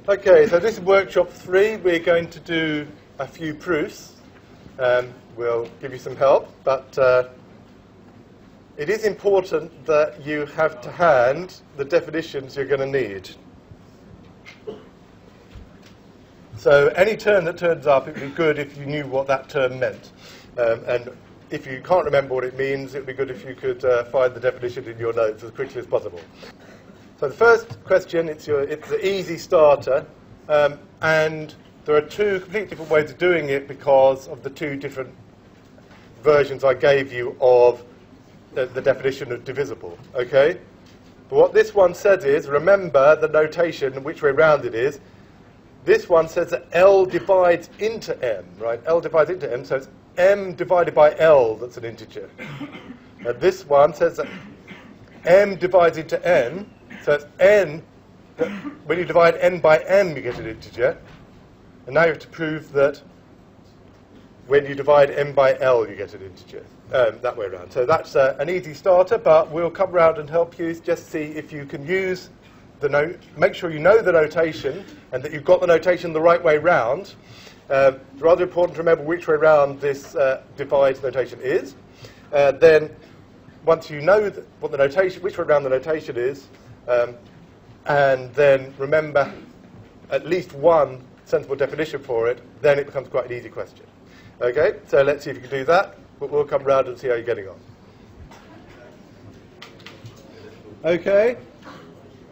Okay, so this is workshop 3. We're going to do a few proofs. We'll give you some help, but it is important that you have to hand the definitions you're going to need. So any term that turns up, it would be good if you knew what that term meant. And if you can't remember what it means, it would be good if you could find the definition in your notes as quickly as possible. So the first question, it's an easy starter, and there are two completely different ways of doing it because of the two different versions I gave you of the definition of divisible, okay? But what this one says is, remember the notation, which way round it is. This one says that L divides into M, right? L divides into M, so it's M divided by L that's an integer. And this one says that M divides into N, so it's N, when you divide N by M you get an integer. And now you have to prove that when you divide M by L you get an integer, that way around. So that's an easy starter, but we'll come round and help you just see if you can use make sure you know the notation and that you've got the notation the right way round. It's rather important to remember which way round this divide notation is. Then, once you know what the notation, which way round the notation is, and then remember at least one sensible definition for it, then it becomes quite an easy question. Okay, so let's see if you can do that, but we'll come round and see how you're getting on. Okay.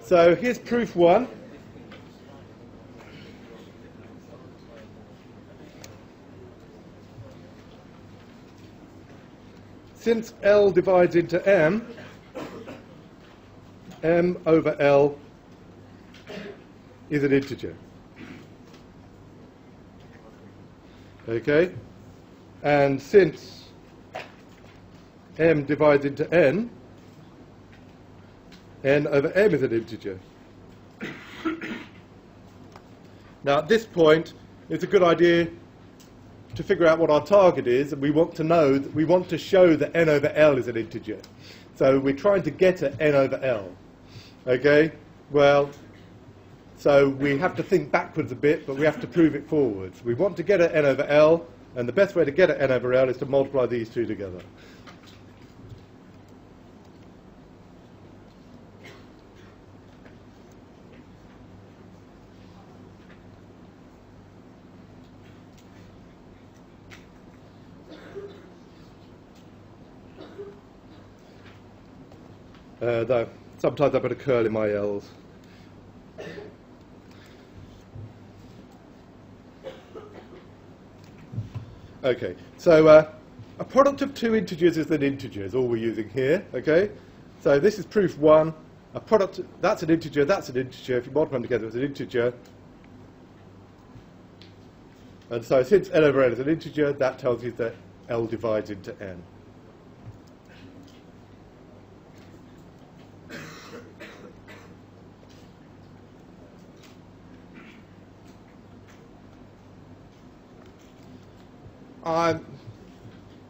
So here's proof 1. Since L divides into M, M over L is an integer. Okay? And since M divides into N, N over M is an integer. Now at this point, it's a good idea to figure out what our target is, and we want to show that N over L is an integer. So we're trying to get at N over L. Okay? Well, so we have to think backwards a bit, but we have to prove it forwards. We want to get at N over L, and the best way to get at N over L is to multiply these two together. Though sometimes I put a curl in my L's. Okay, so a product of two integers is an integer, is all we're using here. Okay, so this is proof 1. A product, that's an integer, that's an integer. If you multiply them together, it's an integer. And so since N over N is an integer, that tells you that L divides into N.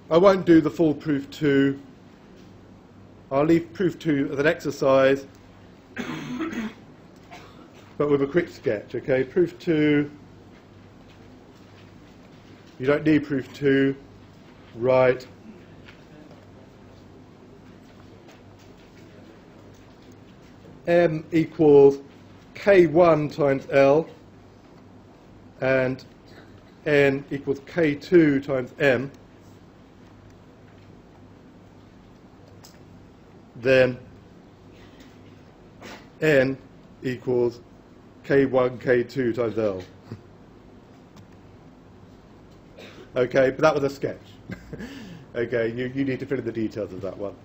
I won't do the full proof 2. I'll leave proof 2 as an exercise, but with a quick sketch. Okay, proof 2. You don't need proof 2. Right. M equals K1 times L, and N equals K2 times M, then N equals K1, K2 times L. Okay, but that was a sketch. Okay, you need to fill in the details of that one.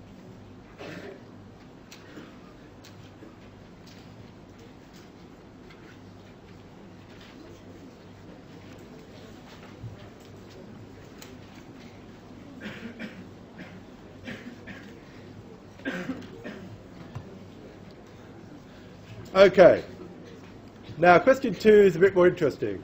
Okay, now question 2 is a bit more interesting.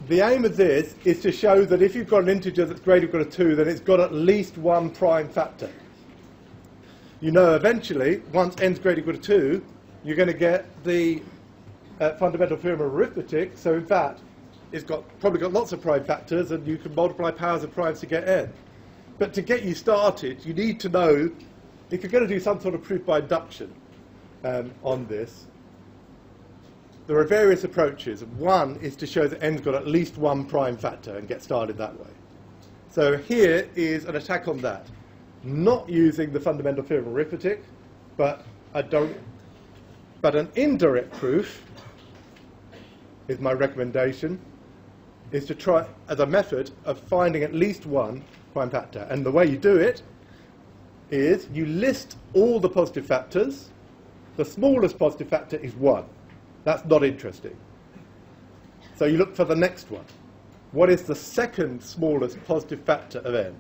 the aim of this is to show that if you've got an integer that's greater or equal to 2, then it's got at least one prime factor. You know eventually, once n's greater or equal to 2, you're going to get the fundamental theorem of arithmetic. So in fact, it's probably got lots of prime factors, and you can multiply powers of primes to get n. But to get you started, you need to know, if you're going to do some sort of proof by induction on this, there are various approaches. One is to show that n's got at least one prime factor and get started that way. So here is an attack on that. Not using the fundamental theorem of arithmetic, but an indirect proof is my recommendation, is to try as a method of finding at least one prime factor. And the way you do it is you list all the positive factors. The smallest positive factor is 1. That's not interesting. So you look for the next one. What is the second smallest positive factor of n?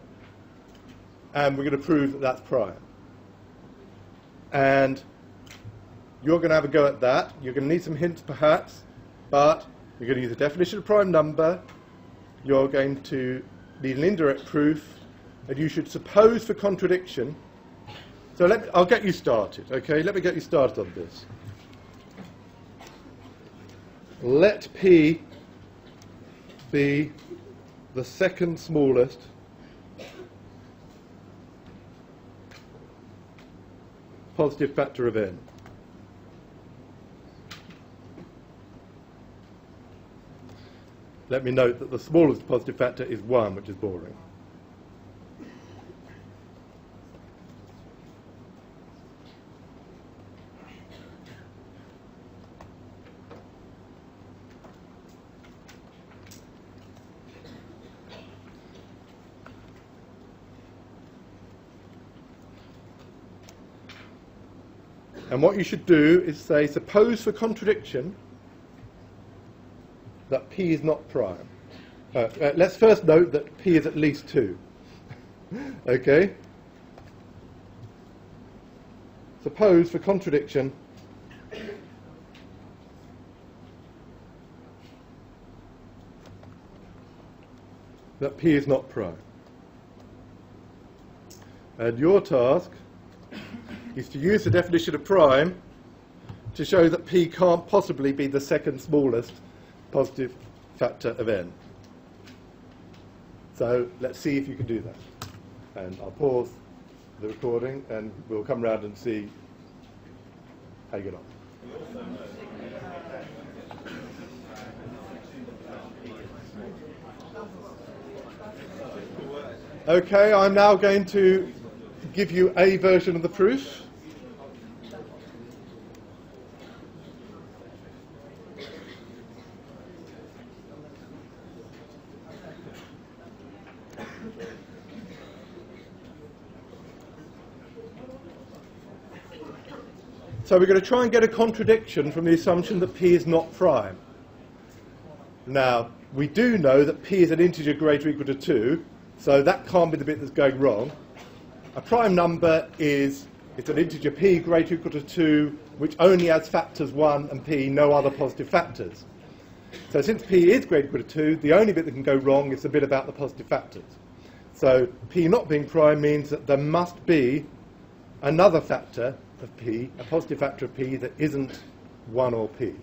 And we're going to prove that that's prime. And you're going to have a go at that. You're going to need some hints perhaps, but you're going to use a definition of prime number. You're going to need an indirect proof, and you should suppose for contradiction. So I'll get you started, okay? Let me get you started on this. Let P be the second smallest positive factor of n. Let me note that the smallest positive factor is 1, which is boring. And what you should do is say, suppose for contradiction that P is not prime. Let's first note that P is at least 2. Okay? Suppose for contradiction that P is not prime. And your task is to use the definition of prime to show that P can't possibly be the second smallest positive factor of n. So let's see if you can do that. And I'll pause the recording and we'll come round and see how you get on. Okay, I'm now going to give you a version of the proof. So we're going to try and get a contradiction from the assumption that P is not prime. Now, we do know that P is an integer greater or equal to 2, so that can't be the bit that's going wrong. A prime number it's an integer P greater or equal to 2, which only has factors 1 and P, no other positive factors. So since P is greater or equal to 2, the only bit that can go wrong is the bit about the positive factors. So P not being prime means that there must be another factor of P, a positive factor of P that isn't 1 or P.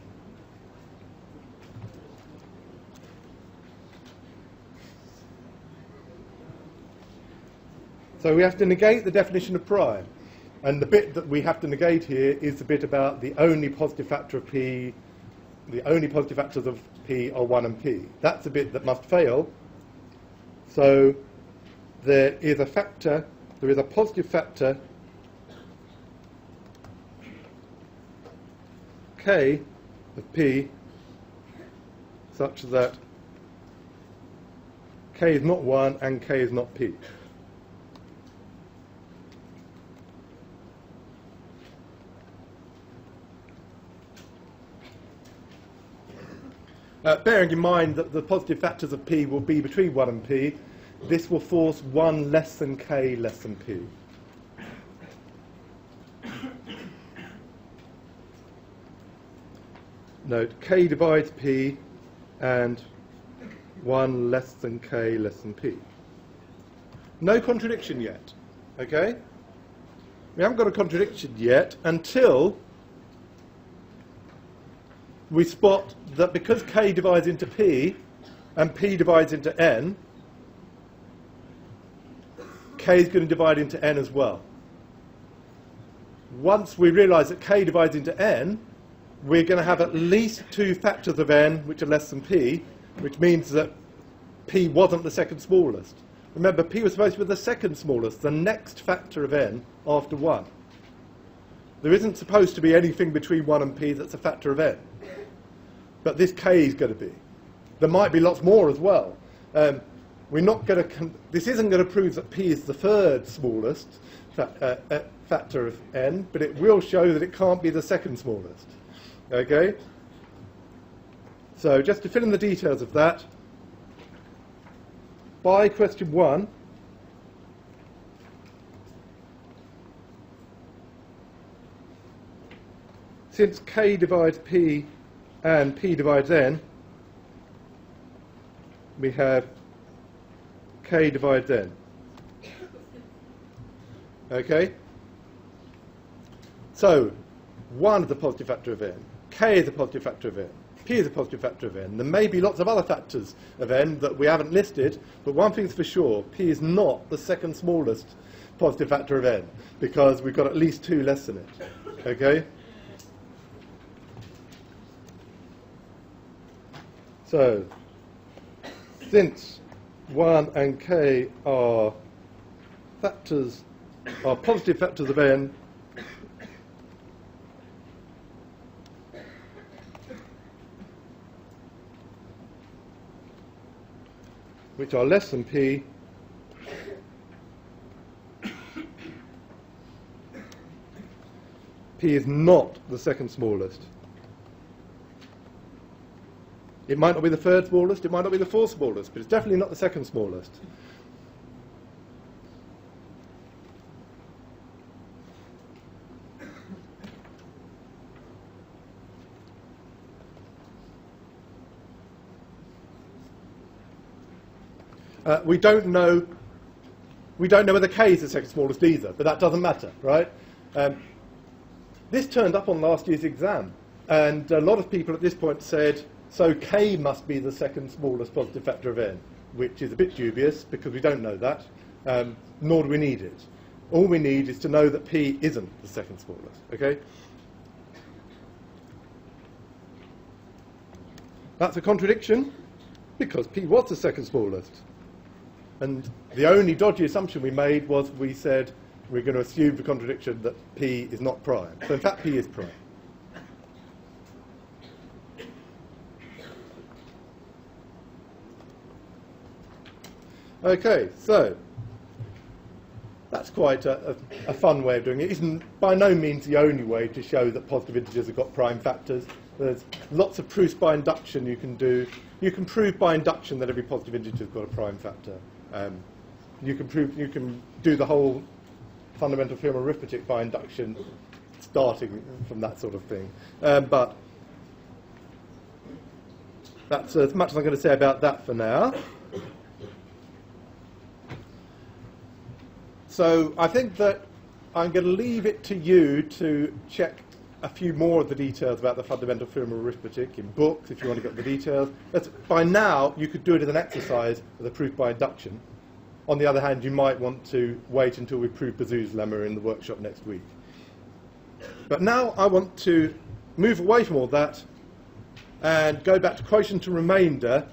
So we have to negate the definition of prime. And the bit that we have to negate here is the bit about the only positive factor of P, the only positive factors of P are 1 and P. That's the bit that must fail. So there is a positive factor K of P such that K is not 1 and K is not P. Bearing in mind that the positive factors of P will be between 1 and P, this will force 1 less than K less than P. Note, K divides P, and 1 less than k less than p. No contradiction yet, okay? We haven't got a contradiction yet until we spot that because k divides into p and p divides into n, k is going to divide into n as well. Once we realise that k divides into n, we're going to have at least 2 factors of n which are less than p, which means that p wasn't the second smallest. Remember, p was supposed to be the second smallest, the next factor of n after 1. There isn't supposed to be anything between 1 and p that's a factor of n. But this k is going to be. There might be lots more as well. We're not going to. This isn't going to prove that p is the third smallest factor of n, but it will show that it can't be the second smallest. Okay? So just to fill in the details of that, by question 1, since k divides p and p divides n, we have k divides n. Okay? So, 1 is a positive factor of n, k is a positive factor of n, p is a positive factor of n. There may be lots of other factors of n that we haven't listed, but one thing's for sure, p is not the second smallest positive factor of n, because we've got at least 2 less than it. Okay? So, since 1 and k are positive factors of n, which are less than p, p is not the second smallest. It might not be the third smallest, it might not be the fourth smallest, but it's definitely not the second smallest. We don't know whether k is the second smallest either, but that doesn't matter, right? This turned up on last year's exam, and a lot of people at this point said, so k must be the second smallest positive factor of n, which is a bit dubious because we don't know that, nor do we need it. All we need is to know that p isn't the second smallest, okay? That's a contradiction because p was the second smallest. And the only dodgy assumption we made was we said we're going to assume the contradiction that p is not prime. So in fact, p is prime. Okay, so that's quite a fun way of doing it. It isn't by no means the only way to show that positive integers have got prime factors. There's lots of proofs by induction you can do. You can prove by induction that every positive integer has got a prime factor. You can do the whole fundamental theorem of arithmetic by induction, starting from that sort of thing. But that's as much as I'm going to say about that for now. So I think that I'm going to leave it to you to check a few more of the details about the fundamental theorem of arithmetic in books, if you want to get the details. By now, you could do it as an exercise with a proof by induction. On the other hand, you might want to wait until we prove Bazou's lemma in the workshop next week. But now I want to move away from all that and go back to quotient and remainder,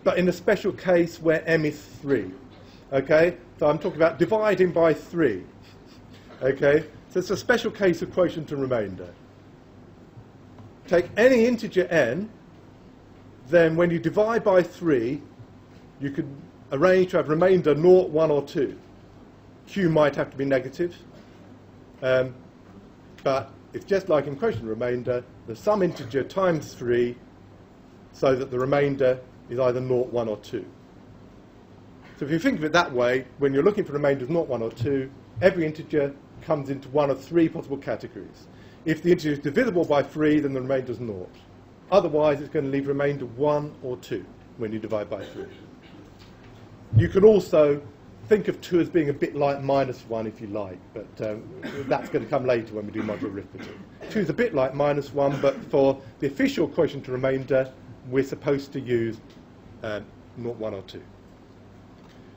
but in a special case where m is 3. Okay? So I'm talking about dividing by 3. Okay? So it's a special case of quotient and remainder. Take any integer n, then when you divide by 3, you could arrange to have remainder 0, 1 or 2. Q might have to be negative, but it's just like in quotient and remainder, the sum integer times 3, so that the remainder is either 0, 1 or 2. So if you think of it that way, when you're looking for remainders 0, 1 or 2, every integer comes into one of 3 possible categories. If the integer is divisible by 3, then the remainder is 0. Otherwise, it's going to leave remainder 1 or 2. when you divide by 3. You can also think of 2 as being a bit like -1 if you like, but that's going to come later when we do modular arithmetic. 2 is a bit like -1, but for the official quotient to remainder, we're supposed to use 0, 1 or 2.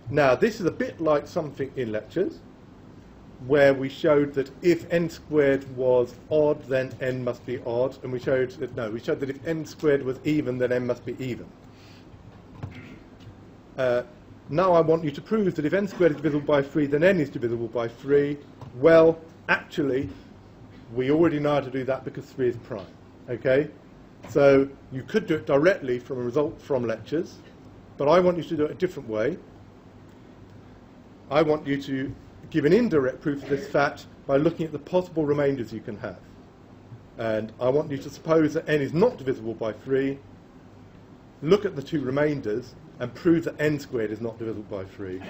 Now, this is a bit like something in lectures, where we showed that if n squared was odd, then n must be odd, and we showed that if n squared was even, then n must be even. Now I want you to prove that if n squared is divisible by 3, then n is divisible by 3. Well, actually, we already know how to do that because 3 is prime. Okay? So you could do it directly from a result from lectures, but I want you to do it a different way. I want you to give an indirect proof of this fact by looking at the possible remainders you can have. And I want you to suppose that n is not divisible by 3, look at the 2 remainders, and prove that n squared is not divisible by 3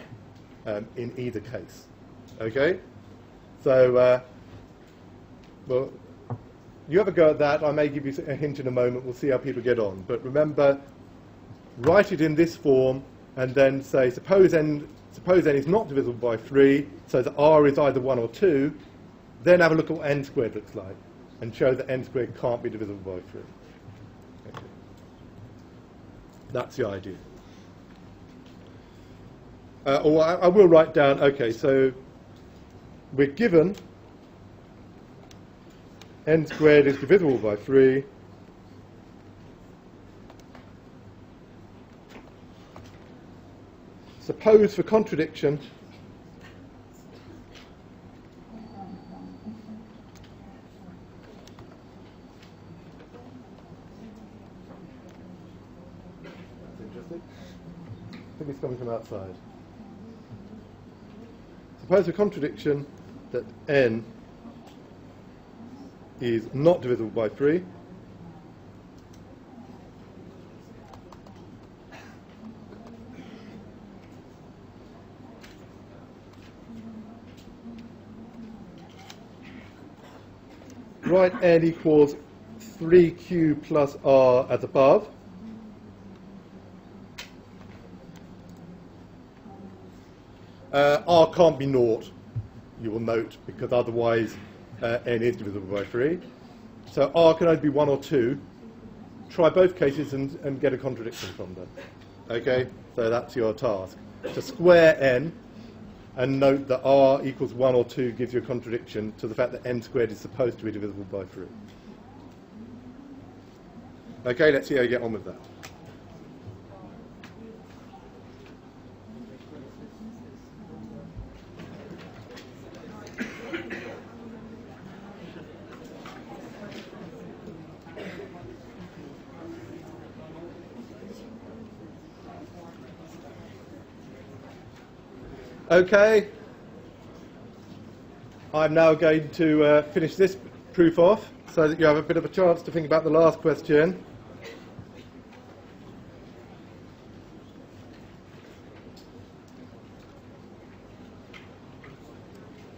in either case. Okay? So, well, you have a go at that. I may give you a hint in a moment. We'll see how people get on. But remember, write it in this form, and then say, suppose n is not divisible by 3, so that r is either 1 or 2, then have a look at what n squared looks like, and show that n squared can't be divisible by 3. Okay. That's the idea. Or I will write down, okay, so we're given n squared is divisible by 3. Suppose for contradiction that's interesting. I think it's coming from outside. Suppose for contradiction that n is not divisible by 3. Write n equals 3q plus r as above. R can't be 0, you will note, because otherwise n is divisible by 3. So r can only be 1 or 2. Try both cases and get a contradiction from them. Okay, so that's your task. To square n and note that r equals 1 or 2 gives you a contradiction to the fact that n squared is supposed to be divisible by 3. Okay, let's see how you get on with that. Okay, I'm now going to finish this proof off so that you have a bit of a chance to think about the last question.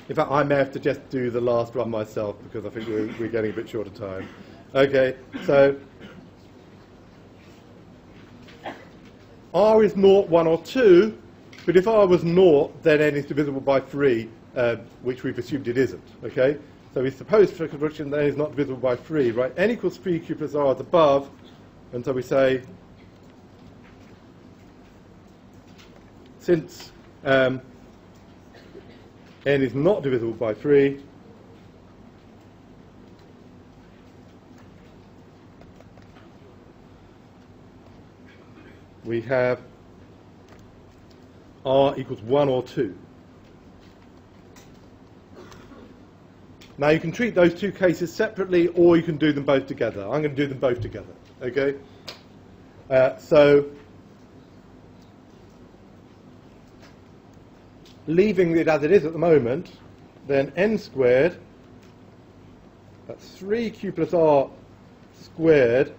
In fact, I may have to just do the last one myself because I think we're getting a bit short of time. Okay, so r is 0, 1 or 2. But if r was 0, then n is divisible by 3, which we've assumed it isn't. Okay? So we suppose for contradiction that n is not divisible by 3, right? N equals 3q plus r as above, and so we say, since n is not divisible by 3, we have r equals 1 or 2. Now you can treat those two cases separately, or you can do them both together. I'm going to do them both together. Okay? So leaving it as it is at the moment, then n squared, that's 3q plus r squared.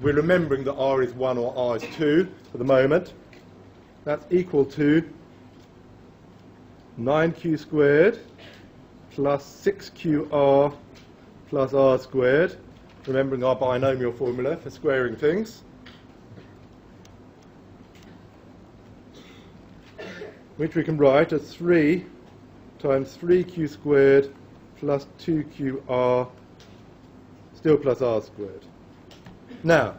We're remembering that r is 1 or r is 2 for the moment. That's equal to 9q squared plus 6qr plus r squared, remembering our binomial formula for squaring things. which we can write as 3 times 3q squared plus 2qr, still plus r squared. Now,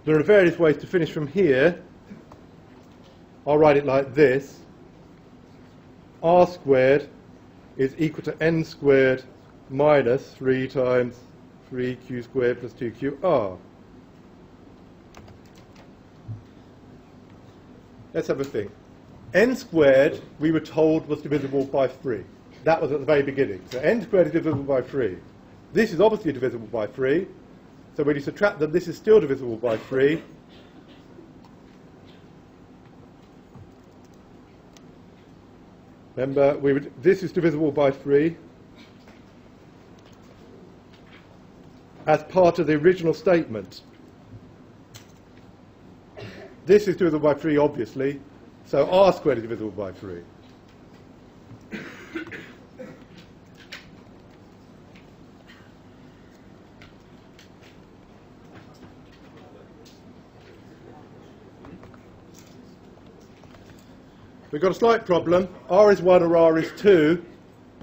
there are various ways to finish from here. I'll write it like this. R squared is equal to n squared minus 3 times 3q squared plus 2qr. Let's have a think. N squared, we were told, was divisible by 3. That was at the very beginning. So n squared is divisible by 3. This is obviously divisible by 3. So when you subtract them, this is still divisible by 3. Remember, this is divisible by 3 as part of the original statement. This is divisible by 3, obviously, so r squared is divisible by 3. We've got a slight problem. R is 1 or R is 2,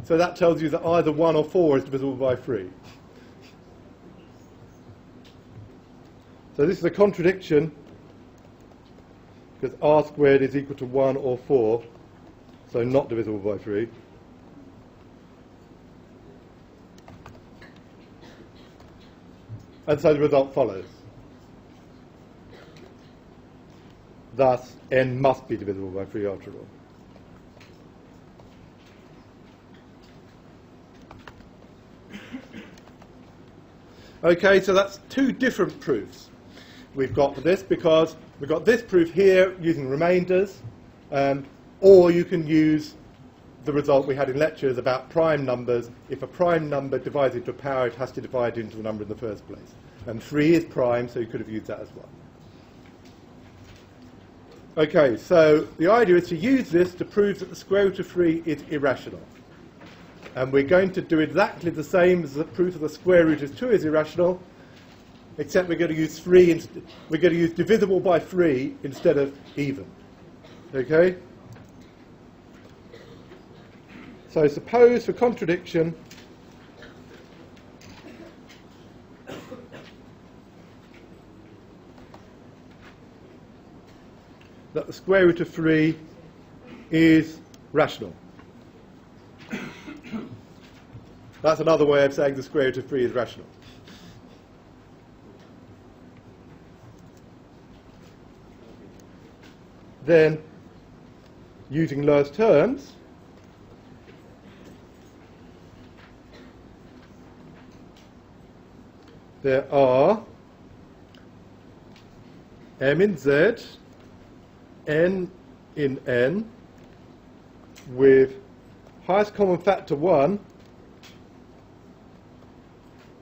so that tells you that either 1 or 4 is divisible by 3. So this is a contradiction, because R squared is equal to 1 or 4, so not divisible by 3. And so the result follows. Thus, n must be divisible by 3 after all. Okay, so that's two different proofs we've got for this, because we've got this proof here using remainders, or you can use the result we had in lectures about prime numbers. If a prime number divides into a power, it has to divide into a number in the first place. And 3 is prime, so you could have used that as well. Okay, so the idea is to use this to prove that the square root of 3 is irrational. And we're going to do exactly the same as the proof of the square root of 2 is irrational, except we're going to use we're going to use divisible by 3 instead of even. Okay? So suppose for contradiction that the square root of 3 is rational. That's another way of saying the square root of 3 is rational. Then, using lowest terms, there are m in z, n in n, with highest common factor 1.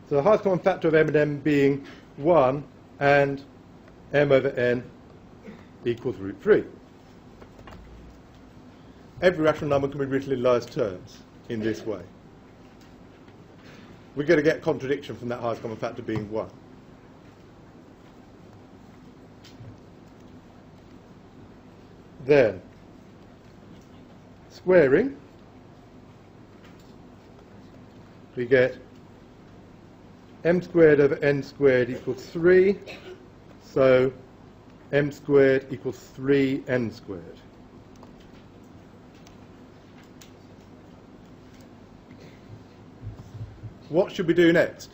So the highest common factor of m and n being 1, and m over n equals root 3. Every rational number can be written in lowest terms in this way. We're going to get contradiction from that highest common factor being 1. Then, squaring, we get m squared over n squared equals 3, so m squared equals 3n squared. What should we do next?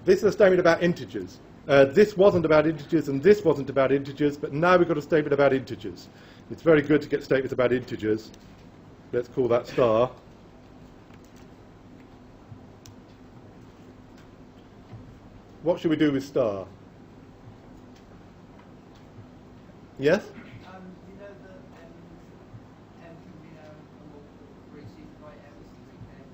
This is a statement about integers. This wasn't about integers and this wasn't about integers, but now we've got a statement about integers. It's very good to get statements about integers. Let's call that star. What should we do with star? Yes? You know that m can be a multiple of 3 supered by m is 3k.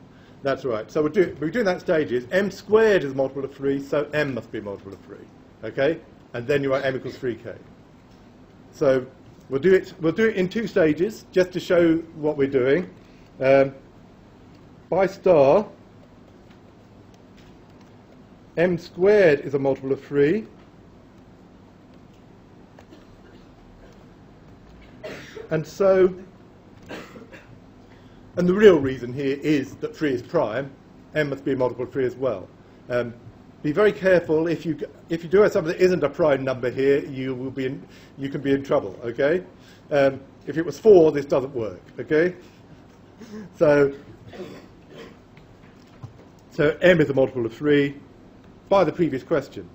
That's right. So we're doing that stages. M squared is a multiple of 3, so m must be a multiple of 3. Okay? And then you write m equals 3k. So we'll do it in 2 stages, just to show what we're doing. By star, m squared is a multiple of 3. And so, and the real reason here is that 3 is prime, m must be a multiple of 3 as well. Be very careful. If you do have something that isn't a prime number here, you can be in trouble. Okay. If it was 4, this doesn't work. Okay. So m is a multiple of 3 by the previous question.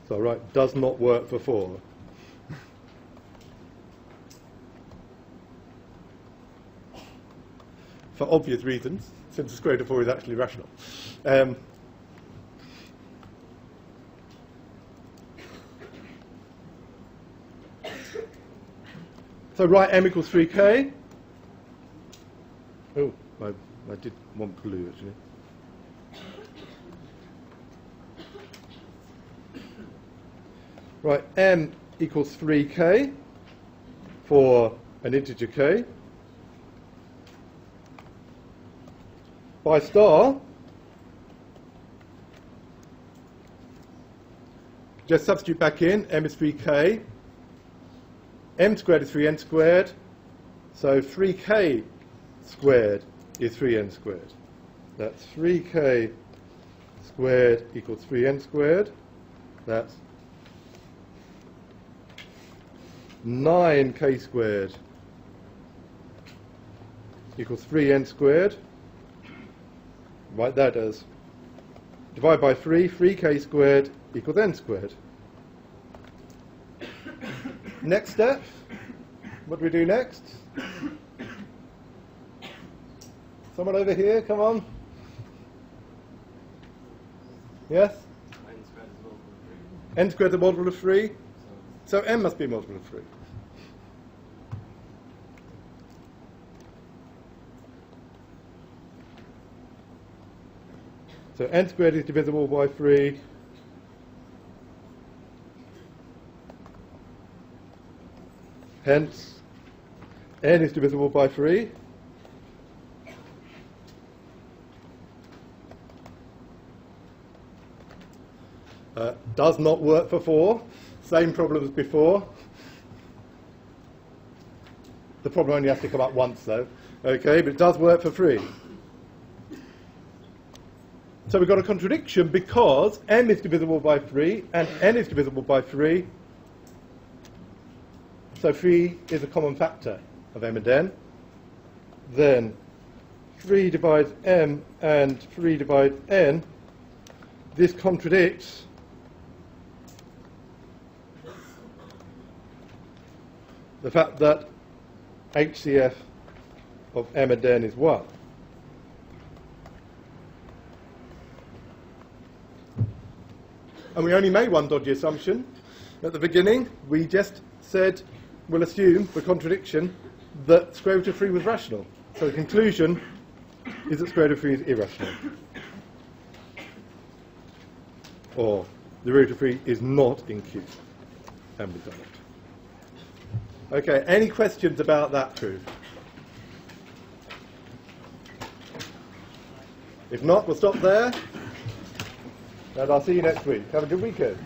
So right, does not work for 4. For obvious reasons, since the square root of 4 is actually rational. So write m equals 3k. Oh, I did want blue actually. Right, m equals 3k for an integer k. By star, just substitute back in, m is 3k, m squared is 3n squared, so 3k squared is 3n squared. That's 3k squared equals 3n squared. That's 9k squared equals 3n squared. Write that as divide by 3, 3k squared equals n squared. Next step, what do we do next? Someone over here, come on. Yes? N squared is a multiple of 3. So m must be a multiple of 3. So n squared is divisible by 3. Hence, n is divisible by 3. Does not work for 4. Same problem as before. The problem only has to come up once, though. Okay, but it does work for 3. So we've got a contradiction because m is divisible by 3 and n is divisible by 3. So 3 is a common factor of m and n. Then 3 divides m and 3 divides n. This contradicts the fact that HCF of m and n is 1. And we only made one dodgy assumption at the beginning. We just said, we'll assume, for contradiction, that square root of 3 was rational. So the conclusion is that square root of 3 is irrational. Or the root of 3 is not in Q. And we've done it. Okay, any questions about that proof? If not, we'll stop there. And I'll see you next week. Have a good weekend.